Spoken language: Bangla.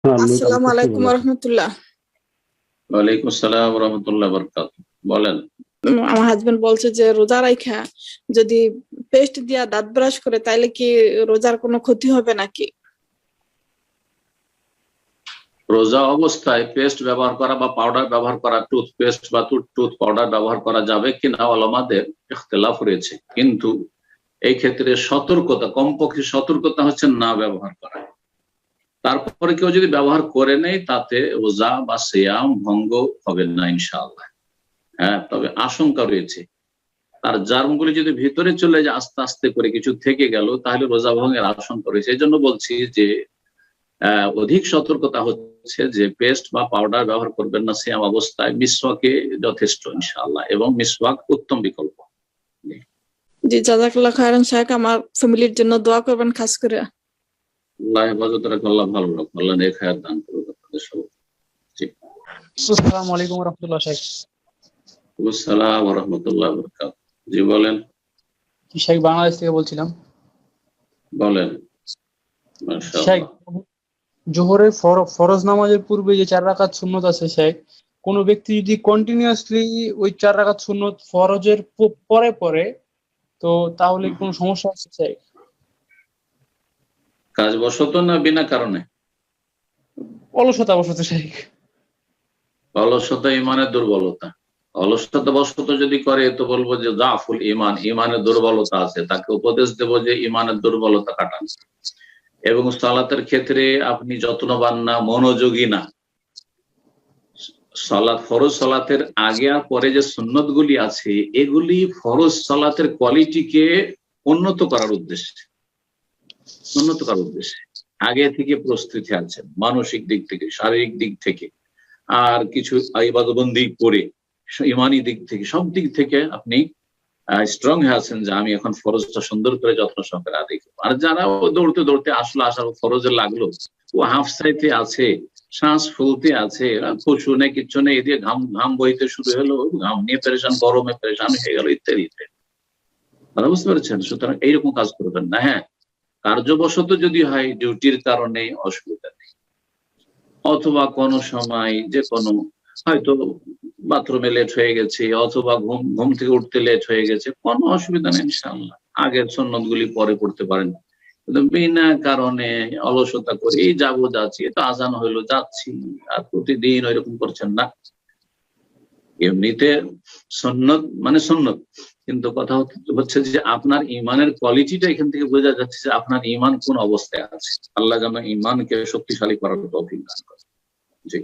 আসসালামু আলাইকুম রহমতুল্লাহ। ওয়ালাইকুম আসসালাম ওয়া রাহমাতুল্লাহি ওয়া বারাকাতুহু। বলেন। আমার হাজবেন্ড বলছে যে রোজা রাখা যদি পেস্ট দিয়া দাঁত ব্রাশ করে তাইলে কি রোজার কোনো ক্ষতি হবে নাকি? রোজা অবস্থায় পেস্ট ব্যবহার করা বা পাউডার ব্যবহার করা, টুথপেস্ট বা টুথ পাউডার ব্যবহার করা যাবে কিনা ওলামাদের ইখতিলাফ রয়েছে, কিন্তু এই ক্ষেত্রে সতর্কতা, কমপক্ষে সতর্কতা হচ্ছে না ব্যবহার করা। তারপরে কেউ যদি ব্যবহার করে নেয় তাতে রোজা বা সিয়াম ভঙ্গ হবে না ইনশাআল্লাহ। হ্যাঁ, তবে আশঙ্কা রয়েছে তার জার্মগুলি যদি ভিতরে চলে যায় আস্তে আস্তে করে কিছু থেকে গেল, তাহলে রোজা ভঙ্গের আশঙ্কা রয়েছে। এই জন্য বলছি যে অধিক সতর্কতা হচ্ছে যে পেস্ট বা পাউডার ব্যবহার করবেন না সিয়াম অবস্থায়। মিসওয়াকে যথেষ্ট ইনশাআল্লাহ, এবং মিসওয়াক উত্তম বিকল্প। জি, জাযাকাল্লাহ খায়রান শাইখ। আমার ফ্যামিলির জন্য দোয়া করবেন খাস করে। আল্লাহ হেফাজত রাখুন, আল্লাহ ভালো রাখুন, আল্লাহ নেক হায়াত দান করুন আপনাদের সবাইকে। জি। আসসালামু আলাইকুম ওয়া রাহমাতুল্লাহ শাইখ। আসসালামু ওয়া রাহমাতুল্লাহি ওয়া বারাকাতুহু। জি বলেন। শাইখ বাংলাদেশ থেকে বলছিলাম। বলেন। শাইখ, মাশাআল্লাহ। জোহরের ফরজ নামাজের পূর্বে যে 4 রাকাত সুন্নত আছে শাইখ, কোন ব্যক্তি যদি কন্টিনিউয়াসলি ওই 4 রাকাত সুন্নত ফরজের পরে পরে, তো তাহলে কোনো সমস্যা আছে শাইখ? কাজবশত না বিনা কারণে? অলসতা বশত শাইখ। অলসতা ইমানের দুর্বলতা। অলসতা বশত যদি করে তো বলবো যে জাফুল ইমান, ইমানের দুর্বলতা আছে, তাকে উপদেশ দেব যে ইমানের দুর্বলতা কাটান। এবং সালাতের ক্ষেত্রে আপনি যত্নবান না, মনোযোগী না। সালাত, ফরজ সালাতের আগে আর পরে যে সুন্নত গুলি আছে, এগুলি ফরজ সালাতের কোয়ালিটিকে উন্নত করার উদ্দেশ্যে আগে থেকে প্রস্তুতি আছেন, মানসিক দিক থেকে, শারীরিক দিক থেকে, আর কিছু ইবাদতবন্দি করে ইমানি দিক থেকে, সব দিক থেকে আপনি স্ট্রং হয়ে আছেন যে আমি এখন ফরজটা সুন্দর করে যত্ন সহকারে আদায় করবো। আর যারা দৌড়তে দৌড়তে আসলো, আসার ফরজে লাগলো, ও হাফ সাইতে আছে, শ্বাস ফুলতে আছে, পশু নেই, কিচ্ছু নেই, এদিকে ঘাম বইতে শুরু হলো, ঘাম নিয়ে পেরেশান, গরমে পেরেশান হয়ে গেল, ইত্যাদি ইত্যাদি। কথা বুঝতে পেরেছেন? সুতরাং এইরকম কাজ করবেন না। হ্যাঁ, কার্যবশত যদি হয়, ডিউটির কারণে, অসুবিধা নেই, অথবা কোনো সময় যে কোনো হয়তো বাথরুমে লেট হয়ে গেছে, অথবা ঘুম থেকে উঠতে লেট হয়ে গেছে, কোনো অসুবিধা নেই ইনশাআল্লাহ। আগের সুন্নত গুলি পরে পড়তে পারেন, কিন্তু বিনা কারণে অলসতা করে এই যাবো যাচ্ছি, এটা আজান হইলো যাচ্ছি, আর প্রতিদিন ওইরকম করছেন না। এমনিতে সুন্নত মানে সুন্নত, কিন্তু কথা হচ্ছে যে আপনার ইমানের কোয়ালিটিটা এখান থেকে বোঝা যাচ্ছে যে আপনার ইমান কোন অবস্থায় আছে। আল্লাহ যেন ইমানকে শক্তিশালী করার তৌফিক দান করেন। জি।